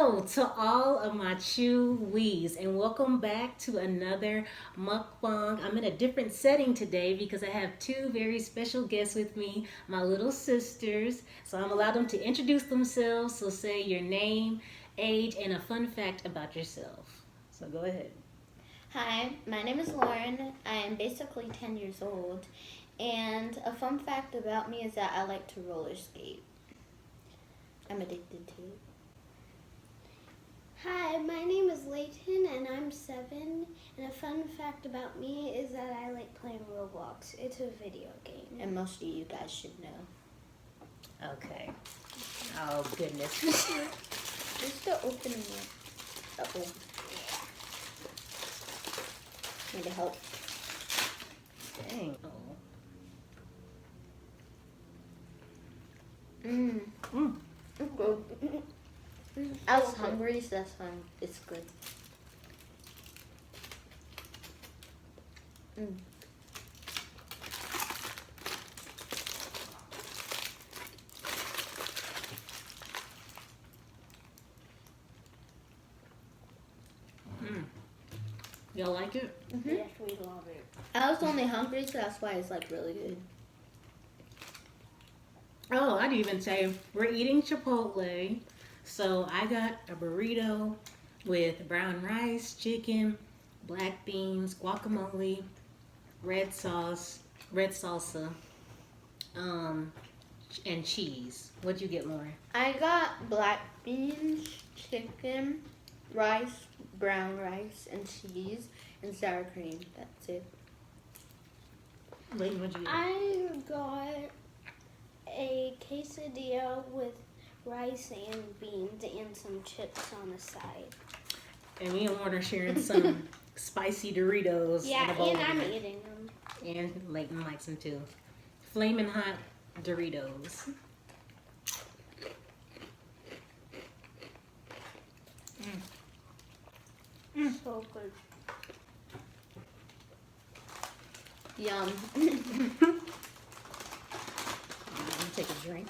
Hello to all of my chewies and welcome back to another mukbang. I'm in a different setting today because I have two very special guests with me, my little sisters. So I'm allowed them to introduce themselves. So say your name, age, and a fun fact about yourself. So go ahead. Hi, my name is Lauren. I am basically 10 years old. And a fun fact about me is that I like to roller skate. I'm addicted to it. Hi, my name is Layton and I'm 7. And a fun fact about me is that I like playing Roblox. It's a video game. And most of you guys should know. Okay. Oh, goodness. Just the opening it. Uh-oh. Need to help. Dang. Mmm. Mm. It's good. I was hungry, so that's why it's good. Mm. Y'all like it? Mm-hmm. Yes, we love it. I was only hungry, so that's why it's like really good. Oh, I'd even say we're eating Chipotle. So I got a burrito with brown rice, chicken, black beans, guacamole, red sauce, red salsa, and cheese. What'd you get, Lauren? I got black beans, chicken, rice, brown rice, and cheese, and sour cream. That's it. Layton, what'd you get? I got a quesadilla with rice and beans and some chips on the side. And me and Lauren are sharing some spicy Doritos. in Yeah, a bowl and I'm together. eating them. And Layton likes them too. Flaming hot Doritos. So good. Yum. Let me take a drink.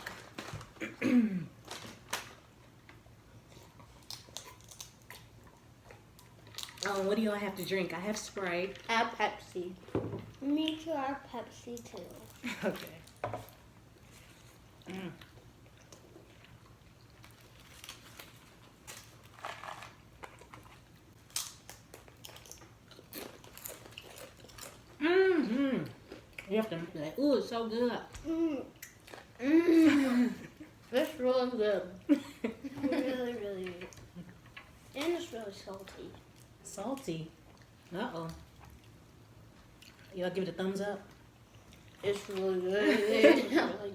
What do y'all have to drink? I have Sprite. I have Pepsi. Me too, I have Pepsi too. Okay. Mm-hmm. You have to be like, ooh, it's so good. Mmm. This really good. Really, really good. And it's really salty. Salty. Uh-oh. Y'all give it a thumbs up? It's really good. It's really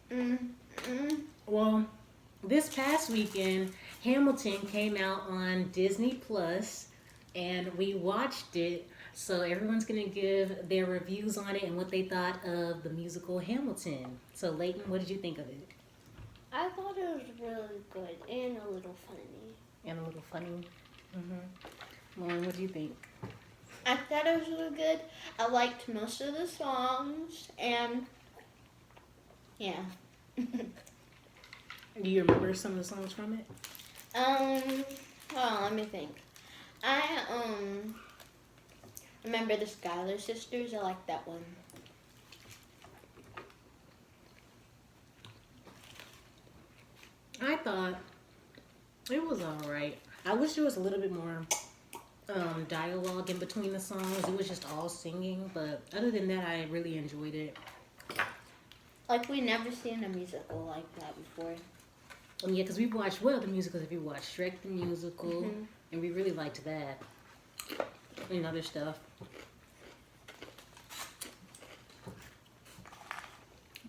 good. Well, this past weekend, Hamilton came out on Disney Plus, and we watched it. So everyone's gonna give their reviews on it and what they thought of the musical Hamilton. So Layton, what did you think of it? I thought it was really good and a little funny. And a little funny. Mm-hmm. Lauren, what do you think? I thought it was really good. I liked most of the songs, and yeah. Do you remember some of the songs from it? Well, let me think. I remember the Schuyler Sisters. I like that one. I thought it was all right. I wish there was a little bit more dialogue in between the songs. It was just all singing, but other than that, I really enjoyed it. Like, we never seen a musical like that before. Yeah, because we've watched the musicals. If you watched Shrek the musical, and we really liked that and other stuff.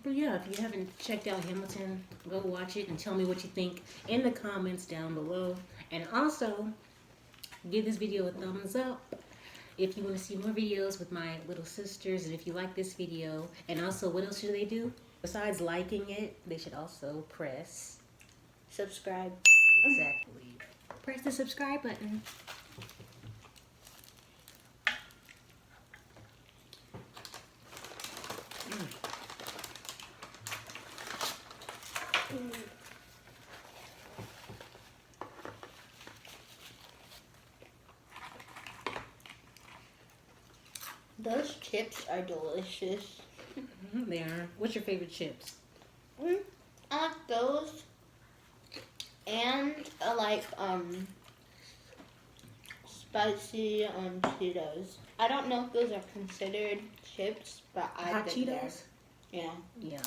But yeah, if you haven't checked out Hamilton, go watch it and tell me what you think in the comments down below. And also, give this video a thumbs up if you want to see more videos with my little sisters. And if you like this video, and also, what else should they do? Besides liking it, they should also press Subscribe. exactly. Press the subscribe button. Those chips are delicious. They are. What's your favorite chips? I like those, and I like spicy Cheetos. I don't know if those are considered chips, but I Hot think they're. Cheetos? Yeah. Yeah.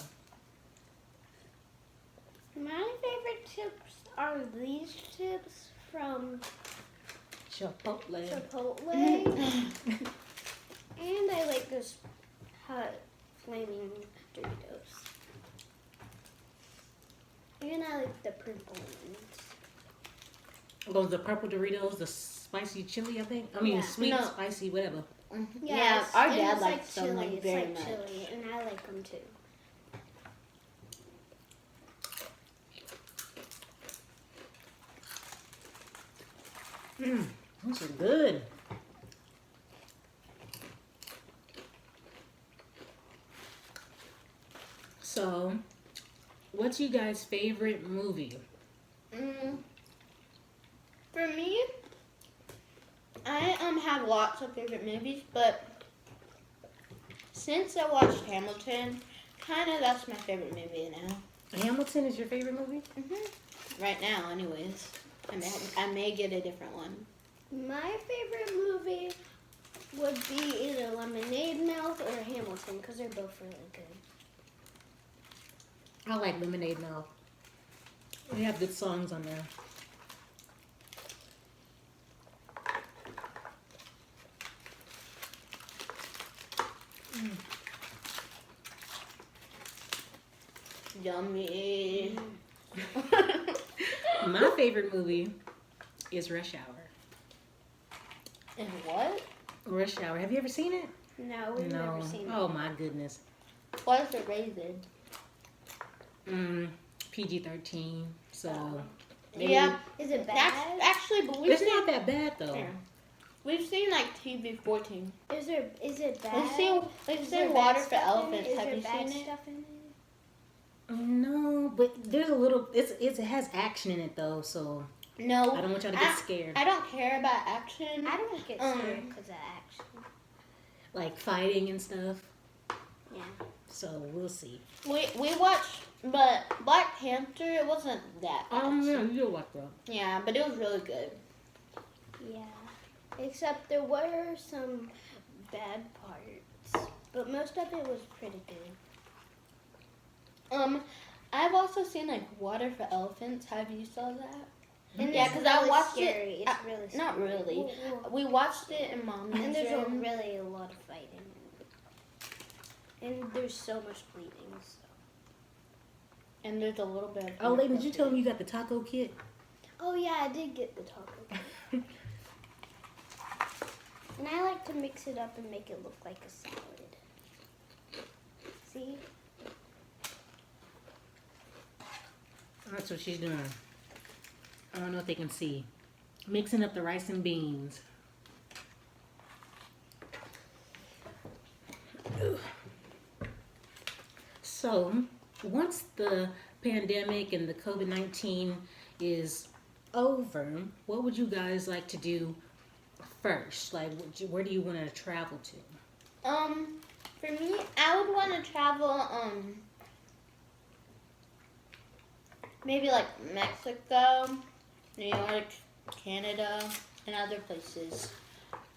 My favorite chips are these chips from Chipotle. Chipotle. And I like this hot flaming Doritos. And I like the purple ones. Those the purple Doritos, the spicy chili, I think. I mean, Yeah. sweet, No. spicy, whatever. Yeah, it's- our and dad it's likes them chili. like It's very like much. chili, and I like them too. Those are good. So, what's you guys' favorite movie? For me, I have lots of favorite movies, but since I watched Hamilton, kind of that's my favorite movie now. Hamilton is your favorite movie? Right now, anyways. I may get a different one. My favorite movie would be either Lemonade Mouth or Hamilton because they're both really good. I like Lemonade Mouth. They have good songs on there. Yummy. My favorite movie is Rush Hour. And what? Rush Hour. Have you ever seen it? No, we've No. never seen Oh my goodness. What is it rated? PG-13. So Yeah. it. Is it That's bad? actually, but we've it's seen not that bad though. Yeah. We've seen like TV-14. Is it bad? We've Is seen there Water bad for stuff in Elephants. it? Is Have there you bad seen it? stuff in it? No, but there's a little. It has action in it though, so No. I don't want y'all to get scared. I don't care about action. I don't get scared because of action. Like fighting and stuff. Yeah. So we'll see. We watched, but Black Panther, it wasn't that bad. Yeah, you'll watch bro. Yeah, but it was really good. Yeah. Except there were some bad parts, but most of it was pretty good. I've also seen like Water for Elephants. Have you saw that? And Yeah, it's 'cause I really watched scary. it- It's really scary. Not really. Well, We watched it in Mom's and there's room. really a lot of fighting. And there's so much bleeding. So. And there's a little bit of... Oh, Layton, did you tell me you got the taco kit? Oh yeah, I did get the taco. And I like to mix it up and make it look like a salad. See? That's what she's doing. I don't know if they can see. Mixing up the rice and beans. Ugh. So, once the pandemic and the COVID-19 is over, what would you guys like to do first? Like, where do you want to travel to? For me, I would want to travel, maybe like Mexico, New York, Canada, and other places.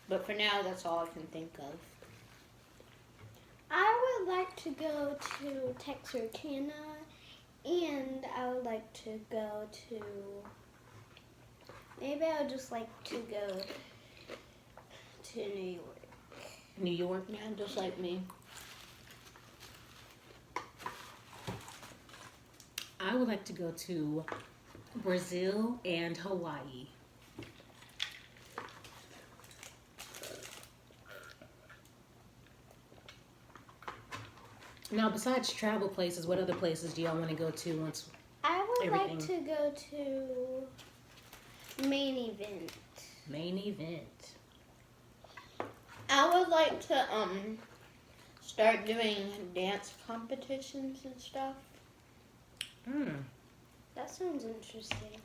But for now, that's all I can think of. I would like to go to Texarkana, and I would like to go to... Maybe I would just like to go to New York. New York? Yeah, just like me. I would like to go to Brazil and Hawaii. Now, besides travel places, what other places do y'all want to go to once? I would like to Everything. go to Main Event. Main event. I would like to start doing dance competitions and stuff. That sounds interesting.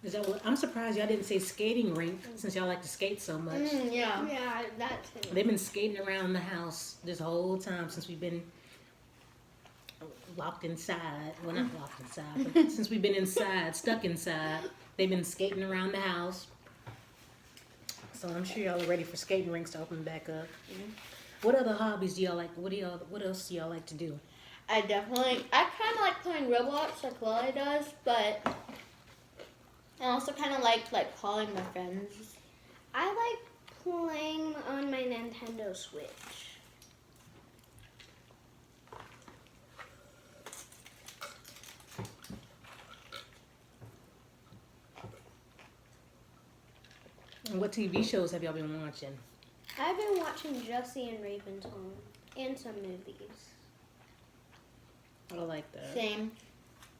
Is that what? I'm surprised y'all didn't say skating rink since y'all like to skate so much. Yeah. Yeah, that too. They've been skating around the house this whole time since we've been locked inside. Well, not locked inside, but since we've been inside, stuck inside, they've been skating around the house. So I'm sure y'all are ready for skating rinks to open back up. What other hobbies do y'all like? What else do y'all like to do? I kind of like playing Roblox like Lily does, but I also kind of like calling my friends. I like playing on my Nintendo Switch. And what TV shows have y'all been watching? I've been watching Jussie and Raven's Home and some movies. I like that. Same.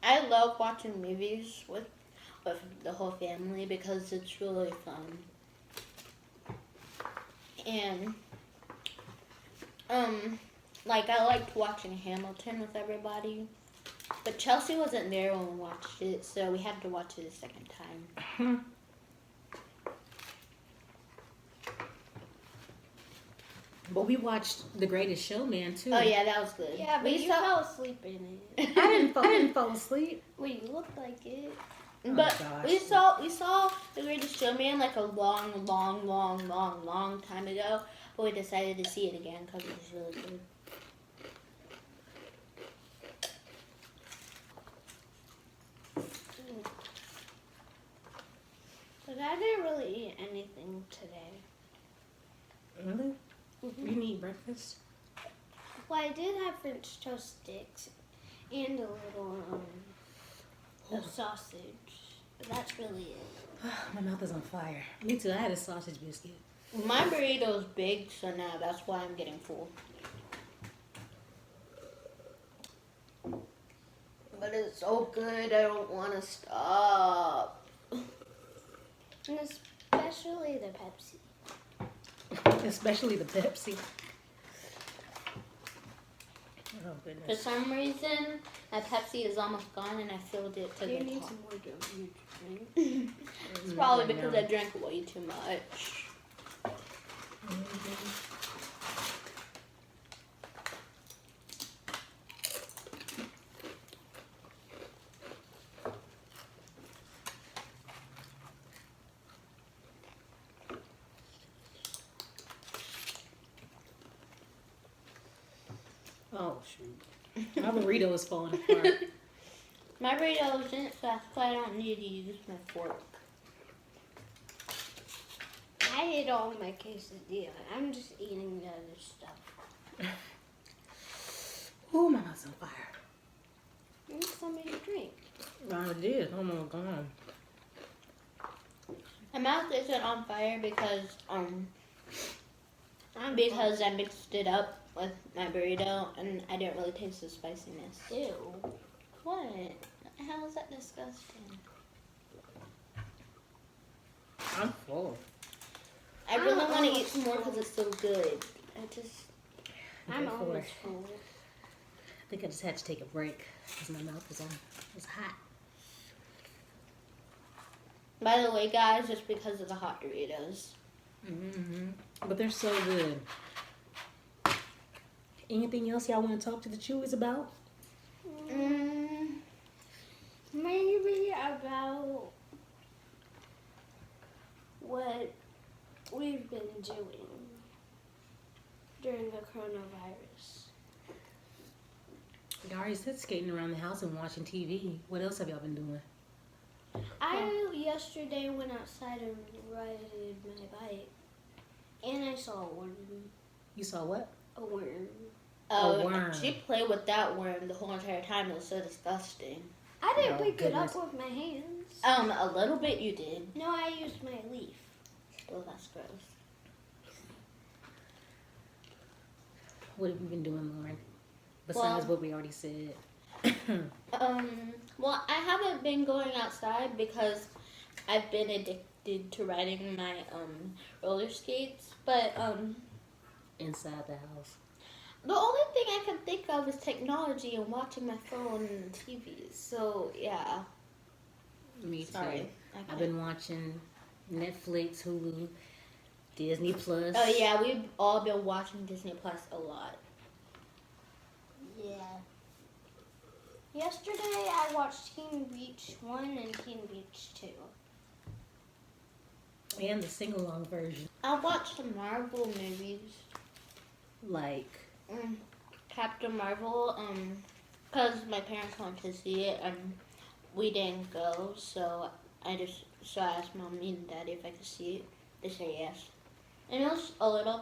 I love watching movies with the whole family because it's really fun. And like I liked watching Hamilton with everybody, but Chelsea wasn't there when we watched it, so we had to watch it a second time. But we watched The Greatest Showman too. Oh yeah, that was good. Yeah, but you fell asleep in it. I didn't fall asleep. Well, you looked like it. But gosh. we saw The Greatest Showman like a long time ago, but we decided to see it again because it was really good. But I didn't really eat anything today. Really? You didn't eat breakfast? Well, I did have French toast sticks and a little of sausage. But that's really it. My mouth is on fire. Me too. I had a sausage biscuit. My burrito's big, so now that's why I'm getting full. But it's so good, I don't want to stop. And especially the Pepsi. Especially the Pepsi. Oh For goodness. some reason, my Pepsi is almost gone and I filled it to You the need top. some more drink. It's probably because I drank way too much. Oh shoot. My burrito is falling apart. My burrito isn't fast, so I don't need to use my fork. I ate all my quesadilla. I'm just eating the other stuff. Oh, my mouth's on fire. You need somebody to drink. I did. Oh my god. My mouth isn't on fire because I mixed it up with my burrito and I didn't really taste the spiciness. Ew. What? How is that disgusting? I'm full. I really want to eat some more because it's so good. I'm Go for almost it. full. I think I just had to take a break because my mouth was on. It was hot. By the way, guys, it's because of the hot Doritos. Mm-hmm. But they're so good. Anything else y'all want to talk to the Chewies about? Maybe about what we've been doing during the coronavirus. You already said skating around the house and watching TV. What else have y'all been doing? I yesterday went outside and rode my bike, and I saw a worm. You saw what? A worm. Oh, worm. she played with that worm the whole entire time. It was so disgusting. I didn't Oh, pick it goodness. up with my hands. A little bit you did. No, I used my leaf. Still, that's gross. What have you been doing, Lauren? Besides Well- what we already said. Well, I haven't been going outside because I've been addicted to riding my roller skates. But Inside the house. the only thing I can think of is technology and watching my phone and TV. So yeah, Me too. Sorry. I've been watching Netflix, Hulu, Disney Plus. Oh yeah, we've all been watching Disney Plus a lot. Yeah. Yesterday I watched Teen Beach 1 and Teen Beach 2. And the sing-along version. I watched the Marvel movies. Like, Captain Marvel, because my parents wanted to see it and we didn't go, so I asked Mommy and Daddy if I could see it. They said yes. And it was a little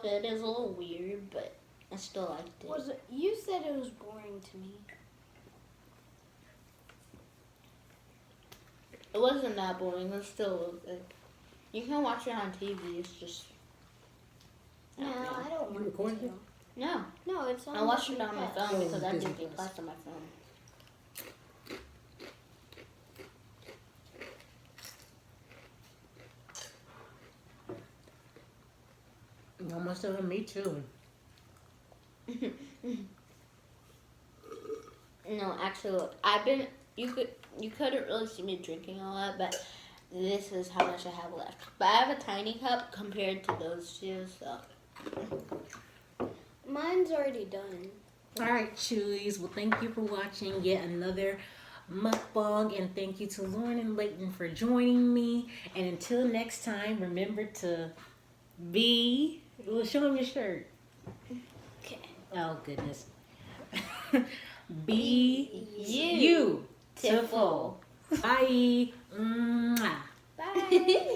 weird, but I still liked it. You said it was boring to me. It wasn't that boring, it was still a little good. You can watch it on TV, it's just... No, I don't You want recording to. it? No, No, it's on I watched it Disney on my Plus. phone because I Disney Disney Plus. Plus on my phone. almost done. Me too. No, actually, you couldn't really see me drinking a lot, but this is how much I have left. But I have a tiny cup compared to those two, so. Mine's already done. Alright, chewies. Well, thank you for watching yet another mukbang. And thank you to Lauren and Layton for joining me. And until next time, remember to be... Well, show them your shirt. Okay. Oh, goodness. Be-you-tiful. Bye. Mwah. Bye.